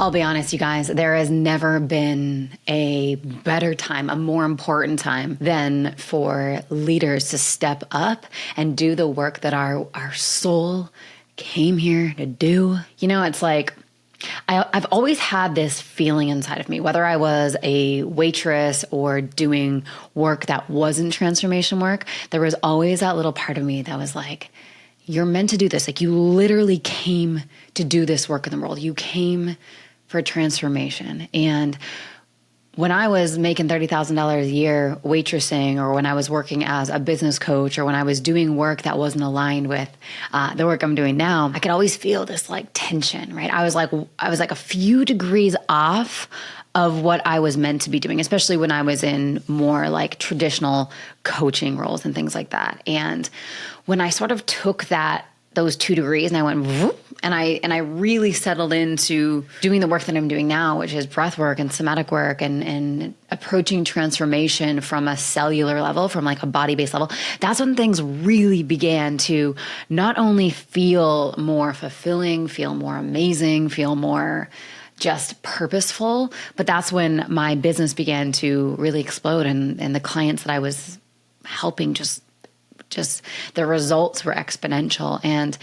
I'll be honest, you guys, there has never been a better time, a more important time than for leaders to step up and do the work that our soul came here to do. You know, it's like, I've always had this feeling inside of me, whether I was a waitress or doing work that wasn't transformation work, there was always that little part of me that was like, you're meant to do this. Like, you literally came to do this work in the world. You came for transformation. And when I was making $30,000 a year waitressing, or when I was working as a business coach, or when I was doing work that wasn't aligned with the work I'm doing now, I could always feel this like tension, right? I was like a few degrees off of what I was meant to be doing, especially when I was in more like traditional coaching roles and things like that. And when I sort of took those 2 degrees and I went, whoop, and I really settled into doing the work that I'm doing now, which is breathwork and somatic work and approaching transformation from a cellular level, from like a body-based level. That's when things really began to not only feel more fulfilling, feel more amazing, feel more just purposeful, but that's when my business began to really explode, and the clients that I was helping just the results were exponential. And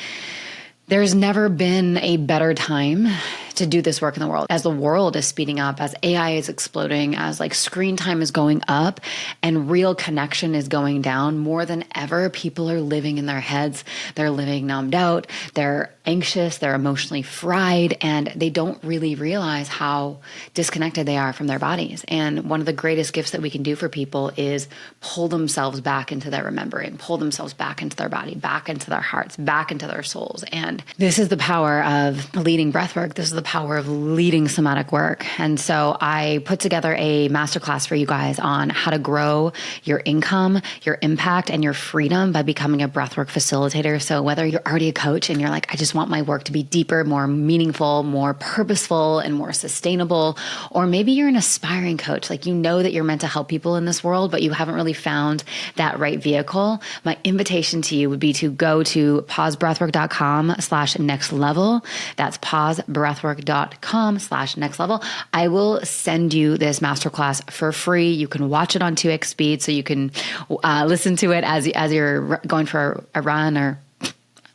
there's never been a better time to do this work in the world. As the world is speeding up, as AI is exploding, as like screen time is going up and real connection is going down, more than ever, people are living in their heads. They're living numbed out. They're anxious. They're emotionally fried, and they don't really realize how disconnected they are from their bodies. And one of the greatest gifts that we can do for people is pull themselves back into their remembering, pull themselves back into their body, back into their hearts, back into their souls. And this is the power of leading breathwork. This is the power of leading somatic work. And so I put together a masterclass for you guys on how to grow your income, your impact, and your freedom by becoming a breathwork facilitator. So whether you're already a coach and you're like, I just want my work to be deeper, more meaningful, more purposeful, and more sustainable, or maybe you're an aspiring coach, like you know that you're meant to help people in this world, but you haven't really found that right vehicle, my invitation to you would be to go to pausebreathwork.com/next level. That's pausebreathwork.com/next level. I will send you this masterclass for free. You can watch it on 2x speed, so you can listen to it as you're going for a run, or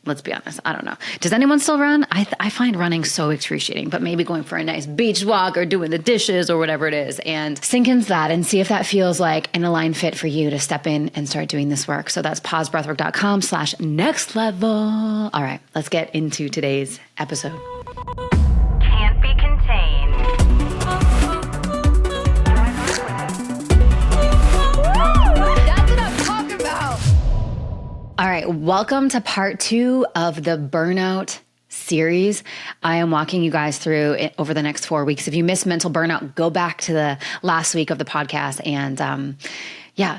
let's be honest, I don't know. Does anyone still run? I find running so excruciating, but maybe going for a nice beach walk or doing the dishes or whatever it is, and sink into that and see if that feels like an aligned fit for you to step in and start doing this work. So that's pausebreathwork.com/next level. All right, let's get into today's episode. Can't be contained. That's what I'm talking about. All right, welcome to part 2 of the Burnout series. I am walking you guys through it over the next 4 weeks. If you missed mental burnout, go back to the last week of the podcast and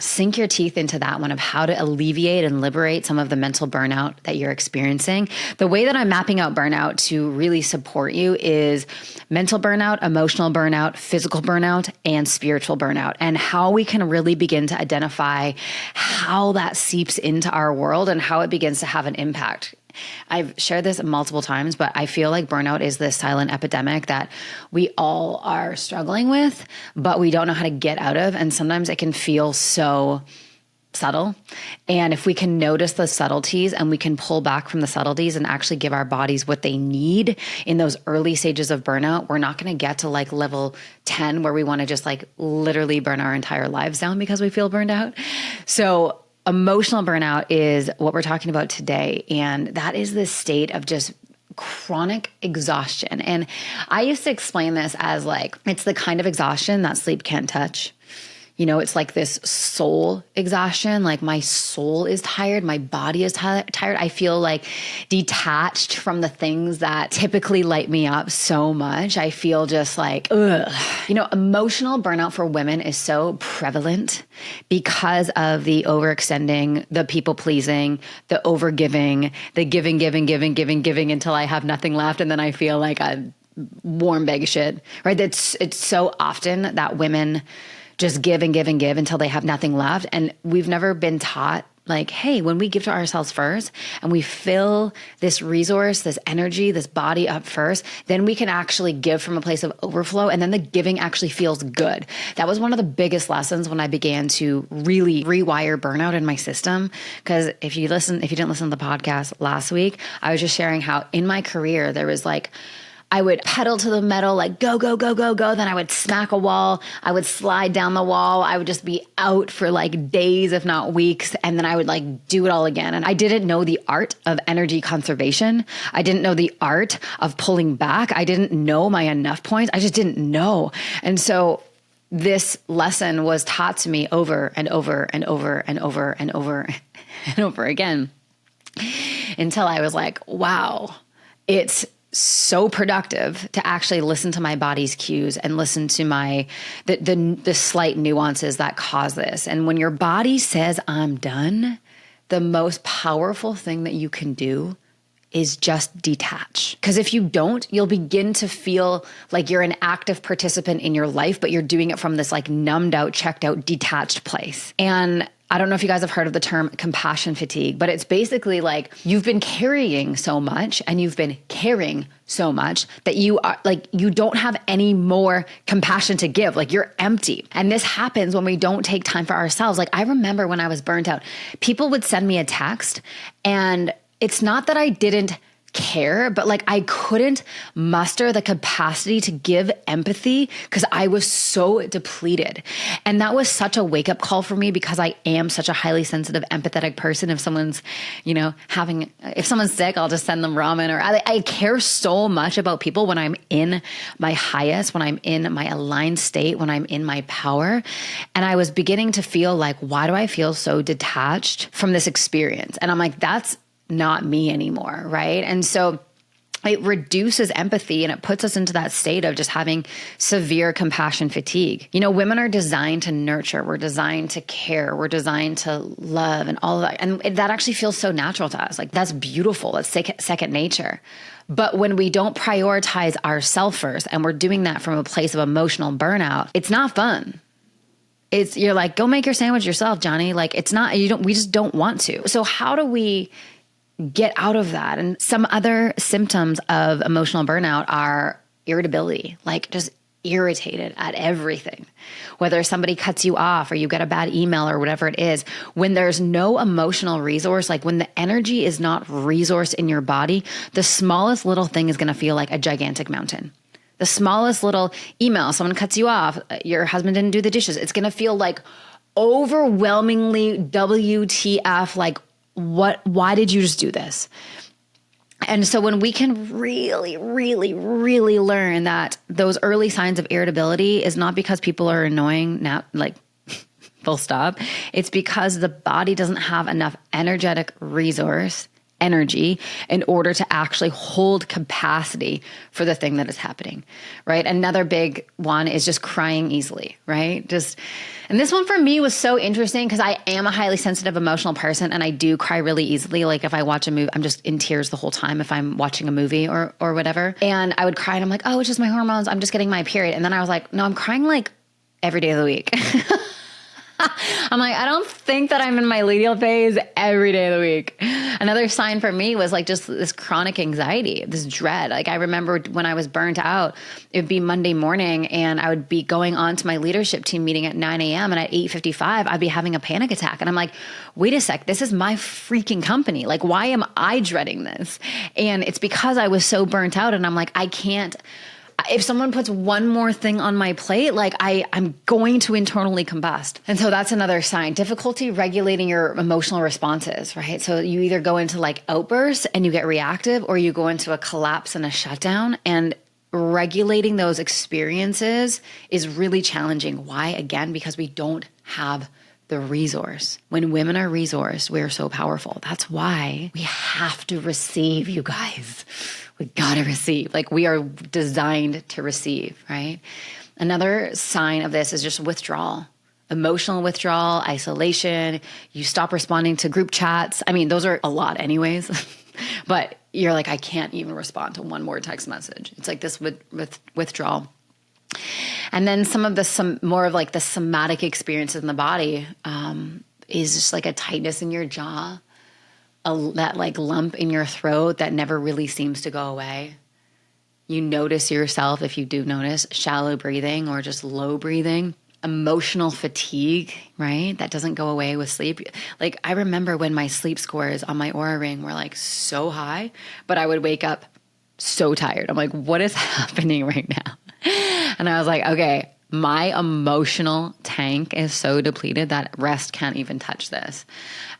sink your teeth into that one of how to alleviate and liberate some of the mental burnout that you're experiencing. The way that I'm mapping out burnout to really support you is mental burnout, emotional burnout, physical burnout, and spiritual burnout, and how we can really begin to identify how that seeps into our world and how it begins to have an impact. I've shared this multiple times, but I feel like burnout is this silent epidemic that we all are struggling with, but we don't know how to get out of. And sometimes it can feel so subtle. And if we can notice the subtleties and we can pull back from the subtleties and actually give our bodies what they need in those early stages of burnout, we're not going to get to like level 10 where we want to just like literally burn our entire lives down because we feel burned out. So emotional burnout is what we're talking about today. And that is this state of just chronic exhaustion. And I used to explain this as like, it's the kind of exhaustion that sleep can't touch. You know, it's like this soul exhaustion. Like my soul is tired. My body is tired. I feel like detached from the things that typically light me up so much. I feel just like, ugh. You know, emotional burnout for women is so prevalent because of the overextending, the people pleasing, the overgiving, the giving until I have nothing left. And then I feel like a warm bag of shit, right? It's so often that women just give and give and give until they have nothing left. And we've never been taught like, hey, when we give to ourselves first and we fill this resource, this energy, this body up first, then we can actually give from a place of overflow. And then the giving actually feels good. That was one of the biggest lessons when I began to really rewire burnout in my system. Because if you didn't listen to the podcast last week, I was just sharing how in my career, there was like, I would pedal to the metal, like go, go, go, go, go. Then I would smack a wall. I would slide down the wall. I would just be out for like days, if not weeks. And then I would like do it all again. And I didn't know the art of energy conservation. I didn't know the art of pulling back. I didn't know my enough points. I just didn't know. And so this lesson was taught to me over and over and over and over and over and over again until I was like, wow, it's so productive to actually listen to my body's cues and listen to the slight nuances that cause this. And when your body says, I'm done, the most powerful thing that you can do is just detach. Because if you don't, you'll begin to feel like you're an active participant in your life, but you're doing it from this like numbed out, checked out, detached place. And I don't know if you guys have heard of the term compassion fatigue, but it's basically like you've been carrying so much and you've been caring so much that you are like, you don't have any more compassion to give. Like you're empty. And this happens when we don't take time for ourselves. Like I remember when I was burnt out, people would send me a text and it's not that I didn't care, but like I couldn't muster the capacity to give empathy because I was so depleted. And that was such a wake up call for me because I am such a highly sensitive, empathetic person. If someone's, if someone's sick, I'll just send them ramen, or I care so much about people when I'm in my highest, when I'm in my aligned state, when I'm in my power. And I was beginning to feel like, why do I feel so detached from this experience? And I'm like, that's not me anymore, right? And so it reduces empathy and it puts us into that state of just having severe compassion fatigue. Women are designed to nurture. We're designed to care. We're designed to love and all of that. And that actually feels so natural to us. Like that's beautiful. That's second nature. But when we don't prioritize ourselves first and we're doing that from a place of emotional burnout, it's not fun. You're like, go make your sandwich yourself, Johnny. Like it's not, we just don't want to. So how do we get out of that? And some other symptoms of emotional burnout are irritability, like just irritated at everything. Whether somebody cuts you off or you get a bad email or whatever it is, when there's no emotional resource, like when the energy is not resourced in your body, the smallest little thing is going to feel like a gigantic mountain. The smallest little email, someone cuts you off, your husband didn't do the dishes, it's going to feel like overwhelmingly WTF, like why did you just do this? And so when we can really, really, really learn that those early signs of irritability is not because people are annoying, now, like full stop. It's because the body doesn't have enough energetic energy in order to actually hold capacity for the thing that is happening, right? Another big one is just crying easily, right? And this one for me was so interesting because I am a highly sensitive, emotional person and I do cry really easily. Like if I watch a movie, I'm just in tears the whole time if I'm watching a movie or whatever. And I would cry and I'm like, oh, it's just my hormones. I'm just getting my period. And then I was like, no, I'm crying like every day of the week. I'm like, I don't think that I'm in my luteal phase every day of the week. Another sign for me was like just this chronic anxiety, this dread. Like I remember when I was burnt out, it would be Monday morning and I would be going on to my leadership team meeting at 9 a.m. and at 8:55, I'd be having a panic attack. And I'm like, wait a sec, this is my freaking company. Like, why am I dreading this? And it's because I was so burnt out and I'm like, I can't. If someone puts one more thing on my plate, like I'm going to internally combust. And so that's another sign. Difficulty regulating your emotional responses, right? So you either go into like outbursts and you get reactive, or you go into a collapse and a shutdown, and regulating those experiences is really challenging. Why? Again, because we don't have the resource. When women are resourced, we're so powerful. That's why we have to receive, you guys. We gotta receive. Like we are designed to receive, right? Another sign of this is just withdrawal. Emotional withdrawal, isolation. You stop responding to group chats. I mean, those are a lot anyways. But you're like, I can't even respond to one more text message. It's like this withdrawal. And then some more of like the somatic experiences in the body, is just like a tightness in your jaw, that like lump in your throat that never really seems to go away. You notice yourself, if you do notice, shallow breathing or just low breathing. Emotional fatigue, right? That doesn't go away with sleep. Like I remember when my sleep scores on my Oura Ring were like so high, but I would wake up so tired. I'm like, what is happening right now? And I was like, okay, my emotional tank is so depleted that rest can't even touch this.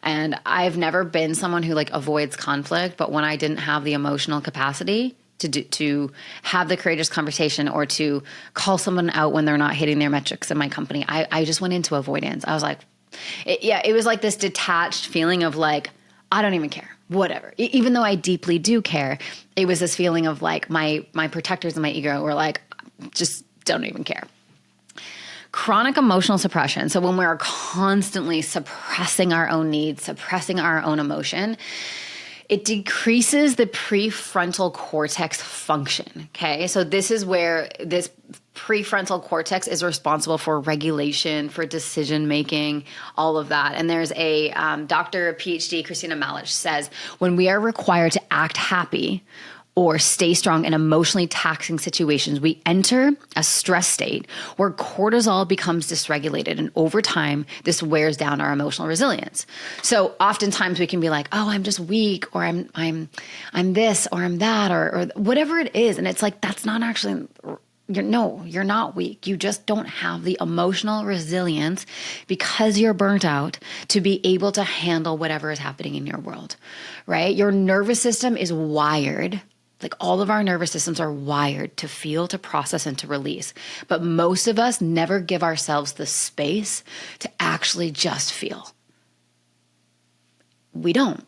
And I've never been someone who like avoids conflict, but when I didn't have the emotional capacity to have the courageous conversation or to call someone out when they're not hitting their metrics in my company, I just went into avoidance. I was like, it was like this detached feeling of like, I don't even care, whatever. Even though I deeply do care, it was this feeling of like my protectors and my ego were like, just don't even care. Chronic emotional suppression. So when we're constantly suppressing our own needs, suppressing our own emotion, it decreases the prefrontal cortex function, okay? So this is where this prefrontal cortex is responsible for regulation, for decision-making, all of that. And there's a Dr. PhD, Christina Malich, says, when we are required to act happy or stay strong in emotionally taxing situations, we enter a stress state where cortisol becomes dysregulated. And over time, this wears down our emotional resilience. So oftentimes we can be like, oh, I'm just weak, or I'm this, or I'm that, or whatever it is. And it's like, that's not actually, you're not weak. You just don't have the emotional resilience because you're burnt out to be able to handle whatever is happening in your world, right? Your nervous system is wired. Like all of our nervous systems are wired to feel, to process, and to release. But most of us never give ourselves the space to actually just feel. We don't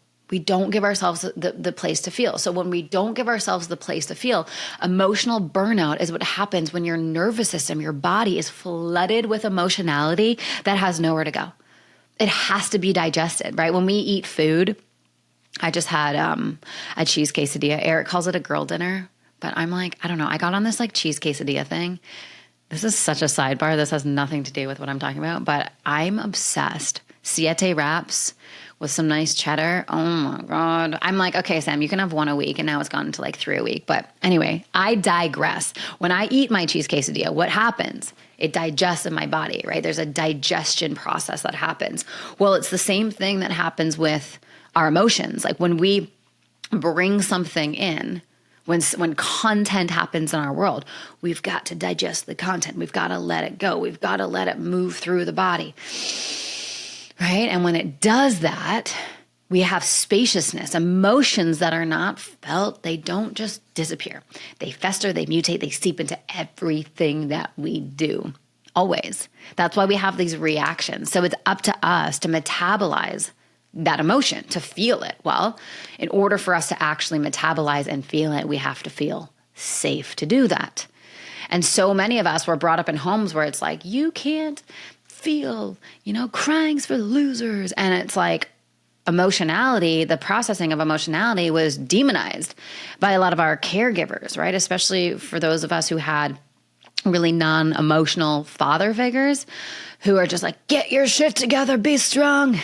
give ourselves the place to feel. So when we don't give ourselves the place to feel, emotional burnout is what happens when your nervous system, your body is flooded with emotionality that has nowhere to go. It has to be digested, right? When we eat food, I just had a cheese quesadilla. Eric calls it a girl dinner, but I'm like, I don't know. I got on this like cheese quesadilla thing. This is such a sidebar. This has nothing to do with what I'm talking about, but I'm obsessed. Siete wraps with some nice cheddar. Oh my God. I'm like, okay, Sam, you can have one a week. And now it's gone to like 3 a week. But anyway, I digress. When I eat my cheese quesadilla, what happens? It digests in my body, right? There's a digestion process that happens. Well, it's the same thing that happens with our emotions. Like when we bring something in, when content happens in our world, we've got to digest the content. We've got to let it go. We've got to let it move through the body, right? And when it does that, we have spaciousness. Emotions that are not felt, they don't just disappear. They fester, they mutate, they seep into everything that we do. Always. That's why we have these reactions. So it's up to us to metabolize that emotion, to feel it. Well, in order for us to actually metabolize and feel it, we have to feel safe to do that. And so many of us were brought up in homes where it's like, you can't feel, crying's for losers. And it's like emotionality, the processing of emotionality was demonized by a lot of our caregivers, right? Especially for those of us who had really non-emotional father figures who are just like, get your shit together, be strong,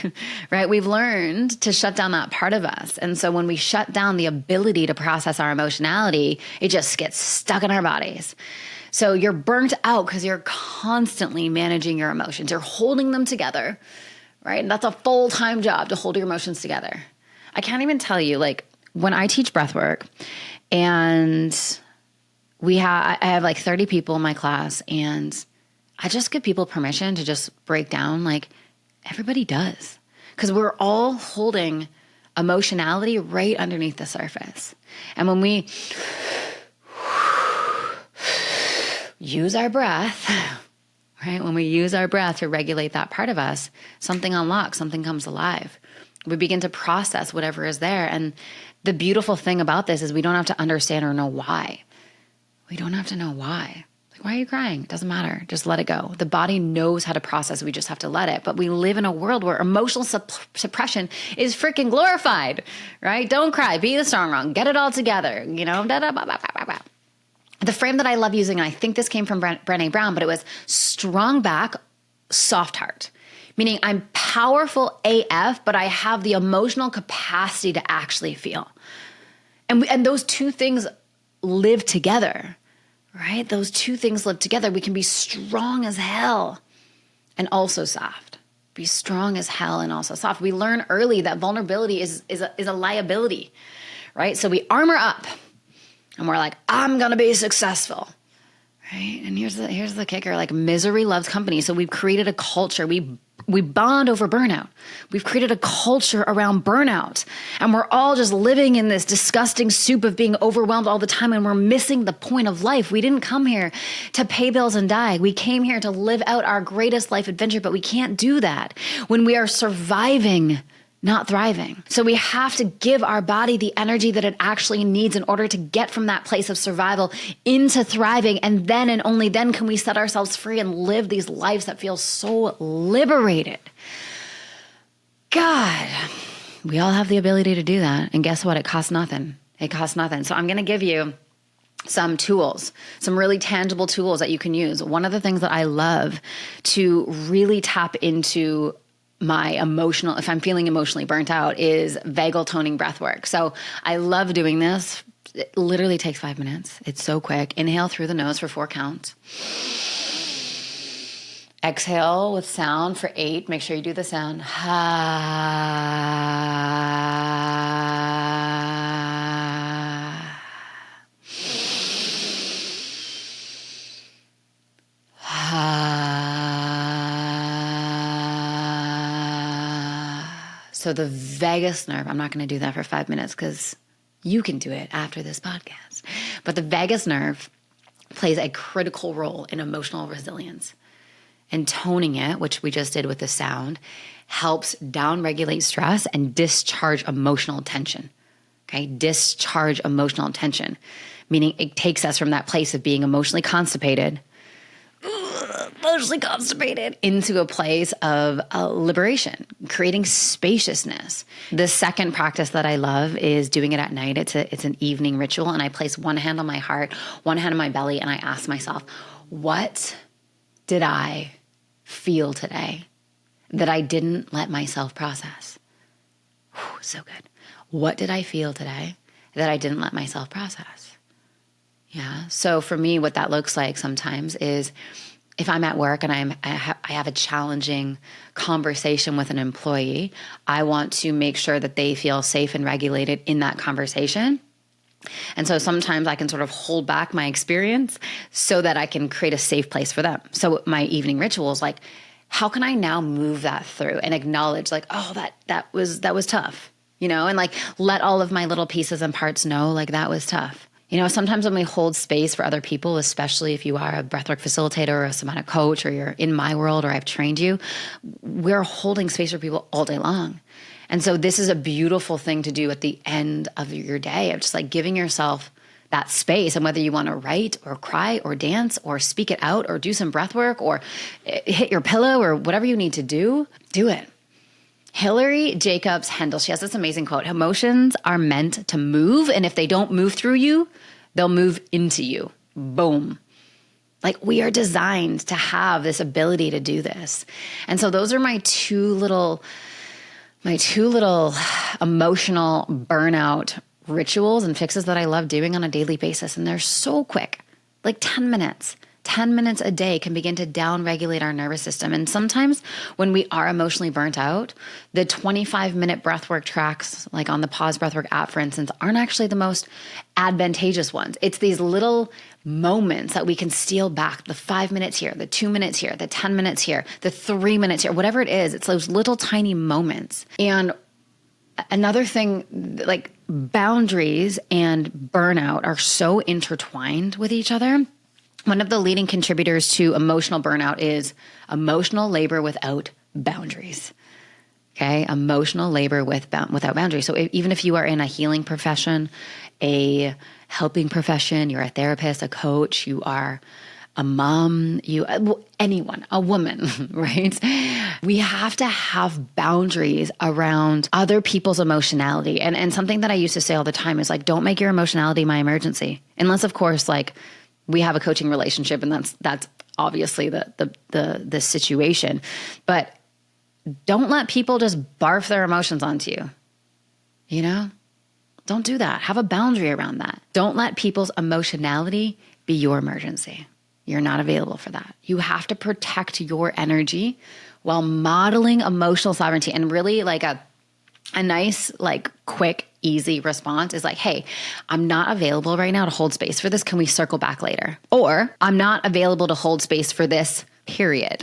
right? We've learned to shut down that part of us. And so when we shut down the ability to process our emotionality, it just gets stuck in our bodies. So you're burnt out because you're constantly managing your emotions. You're holding them together, right? And that's a full-time job to hold your emotions together. I can't even tell you, like when I teach breathwork and I have like 30 people in my class, and I just give people permission to just break down like everybody does. Because we're all holding emotionality right underneath the surface. And when we use our breath, right? When we use our breath to regulate that part of us, something unlocks, something comes alive. We begin to process whatever is there. And the beautiful thing about this is we don't have to understand or know why. We don't have to know why. Like, why are you crying? It doesn't matter. Just let it go. The body knows how to process. We just have to let it. But we live in a world where emotional suppression is freaking glorified, right? Don't cry. Be the strong one. Get it all together. The frame that I love using, and I think this came from Brené Brown, but it was strong back, soft heart. Meaning I'm powerful AF, but I have the emotional capacity to actually feel. And those two things live together, right? Those two things live together. We can be strong as hell and also soft. Be strong as hell and also soft. We learn early that vulnerability is a liability, right? So we armor up and we're like, I'm going to be successful, right? And here's the kicker, like misery loves company. So we've created a culture. We bond over burnout. We've created a culture around burnout, and we're all just living in this disgusting soup of being overwhelmed all the time, and we're missing the point of life. We didn't come here to pay bills and die. We came here to live out our greatest life adventure, but we can't do that when we are surviving, not thriving. So we have to give our body the energy that it actually needs in order to get from that place of survival into thriving. And then and only then can we set ourselves free and live these lives that feel so liberated. God, we all have the ability to do that. And guess what? It costs nothing. It costs nothing. So I'm going to give you some tools, some really tangible tools that you can use. One of the things that I love to really tap into my emotional, if I'm feeling emotionally burnt out, is vagal toning breath work. So I love doing this. It literally takes 5 minutes. It's so quick. Inhale through the nose for 4 counts. Exhale with sound for 8. Make sure you do the sound. So the vagus nerve, I'm not going to do that for 5 minutes because you can do it after this podcast. But the vagus nerve plays a critical role in emotional resilience. And toning it, which we just did with the sound, helps downregulate stress and discharge emotional tension. Okay, discharge emotional tension, meaning it takes us from that place of being emotionally constipated into a place of liberation, creating spaciousness. The second practice that I love is doing it at night. It's an evening ritual, and I place one hand on my heart, one hand on my belly, and I ask myself, what did I feel today that I didn't let myself process? Whew, so good. What did I feel today that I didn't let myself process? Yeah. So for me, what that looks like sometimes is if I'm at work and I have a challenging conversation with an employee, I want to make sure that they feel safe and regulated in that conversation. And so sometimes I can sort of hold back my experience so that I can create a safe place for them. So my evening ritual is like, how can I now move that through and acknowledge like, oh, that was tough, and like let all of my little pieces and parts know like that was tough. Sometimes when we hold space for other people, especially if you are a breathwork facilitator or a somatic coach, or you're in my world or I've trained you, we're holding space for people all day long. And so this is a beautiful thing to do at the end of your day, of just like giving yourself that space. And whether you want to write or cry or dance or speak it out or do some breath work or hit your pillow or whatever you need to do it. Hillary Jacobs Hendel, she has this amazing quote: emotions are meant to move, and if they don't move through you, they'll move into you. Boom. Like we are designed to have this ability to do this. And so those are my two little emotional burnout rituals and fixes that I love doing on a daily basis. And they're so quick, like 10 minutes. 10 minutes a day can begin to downregulate our nervous system. And sometimes when we are emotionally burnt out, the 25-minute breathwork tracks, like on the Pause Breathwork app, for instance, aren't actually the most advantageous ones. It's these little moments that we can steal back, the 5 minutes here, the 2 minutes here, the 10 minutes here, the 3 minutes here, whatever it is. It's those little tiny moments. And another thing, like boundaries and burnout are so intertwined with each other. One of the leading contributors to emotional burnout is emotional labor without boundaries. Okay, emotional labor without boundaries. So even if you are in a healing profession, a helping profession, you're a therapist, a coach, you are a mom, anyone, a woman, right? We have to have boundaries around other people's emotionality. And something that I used to say all the time is like, don't make your emotionality my emergency. Unless, of course, like we have a coaching relationship, and that's obviously the situation. But don't let people just barf their emotions onto you. You know, don't do that. Have a boundary around that. Don't let people's emotionality be your emergency. You're not available for that. You have to protect your energy while modeling emotional sovereignty. And really like a nice, like quick, easy response is like, hey, I'm not available right now to hold space for this. Can we circle back later? Or I'm not available to hold space for this, period.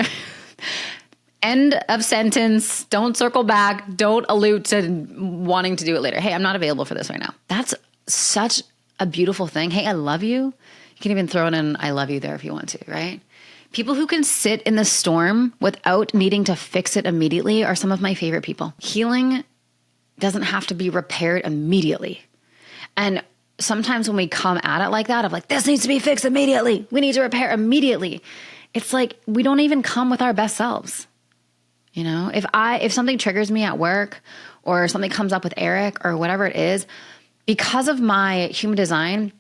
End of sentence. Don't circle back. Don't allude to wanting to do it later. Hey, I'm not available for this right now. That's such a beautiful thing. Hey, I love you. You can even throw in an I love you there if you want to, right? People who can sit in the storm without needing to fix it immediately are some of my favorite people. Healing doesn't have to be repaired immediately. And sometimes when we come at it like that, of like, this needs to be fixed immediately. We need to repair immediately. It's like, we don't even come with our best selves. You know, if something triggers me at work or something comes up with Eric or whatever it is, because of my human design,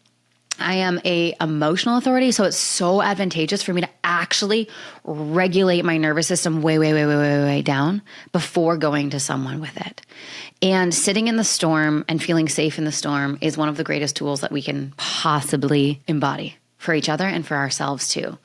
I am a emotional authority. So it's so advantageous for me to actually regulate my nervous system way down before going to someone with it. And sitting in the storm and feeling safe in the storm is one of the greatest tools that we can possibly embody for each other and for ourselves too,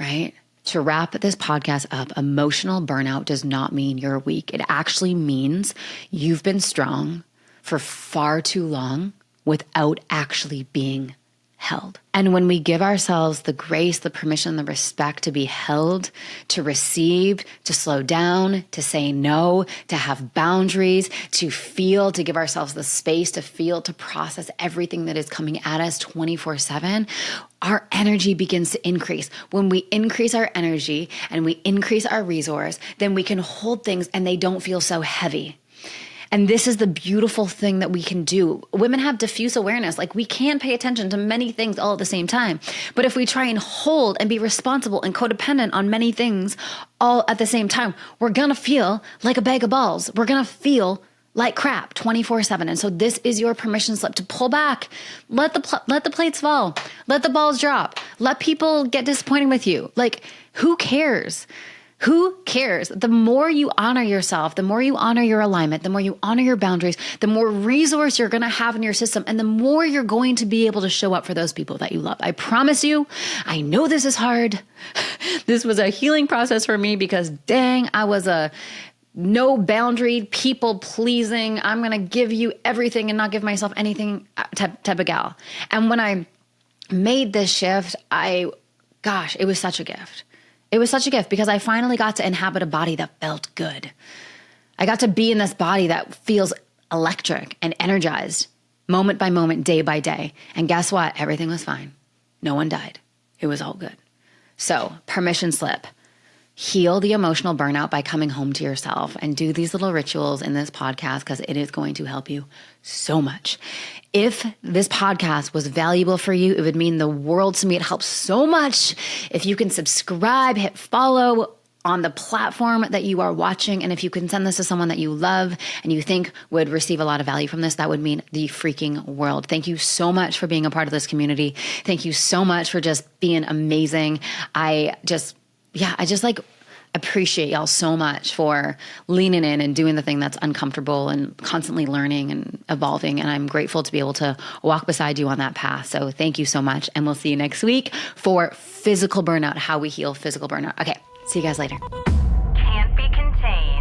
right? To wrap this podcast up, emotional burnout does not mean you're weak. It actually means you've been strong for far too long without actually being held. And when we give ourselves the grace, the permission, the respect to be held, to receive, to slow down, to say no, to have boundaries, to feel, to give ourselves the space to feel, to process everything that is coming at us 24/7, our energy begins to increase. When we increase our energy and we increase our resource, then we can hold things and they don't feel so heavy. And this is the beautiful thing that we can do. Women have diffuse awareness. Like we can pay attention to many things all at the same time. But if we try and hold and be responsible and codependent on many things all at the same time, we're going to feel like a bag of balls. We're going to feel like crap 24/7. And so this is your permission slip to pull back. Let the plates fall. Let the balls drop. Let people get disappointed with you. Like, who cares? Who cares? The more you honor yourself, the more you honor your alignment, the more you honor your boundaries, the more resource you're going to have in your system, and the more you're going to be able to show up for those people that you love. I promise you, I know this is hard. This was a healing process for me because dang, I was a no boundary, people pleasing, I'm going to give you everything and not give myself anything type of gal. And when I made this shift, it was such a gift. It was such a gift because I finally got to inhabit a body that felt good. I got to be in this body that feels electric and energized moment by moment, day by day. And guess what? Everything was fine. No one died. It was all good. So, permission slip. Heal the emotional burnout by coming home to yourself and do these little rituals in this podcast because it is going to help you so much. If this podcast was valuable for you, it would mean the world to me. It helps so much if you can subscribe, hit follow on the platform that you are watching. And if you can send this to someone that you love and you think would receive a lot of value from this, that would mean the freaking world. Thank you so much for being a part of this community. Thank you so much for just being amazing. I just appreciate y'all so much for leaning in and doing the thing that's uncomfortable and constantly learning and evolving. And I'm grateful to be able to walk beside you on that path. So thank you so much. And we'll see you next week for physical burnout, how we heal physical burnout. Okay. See you guys later. Can't be contained.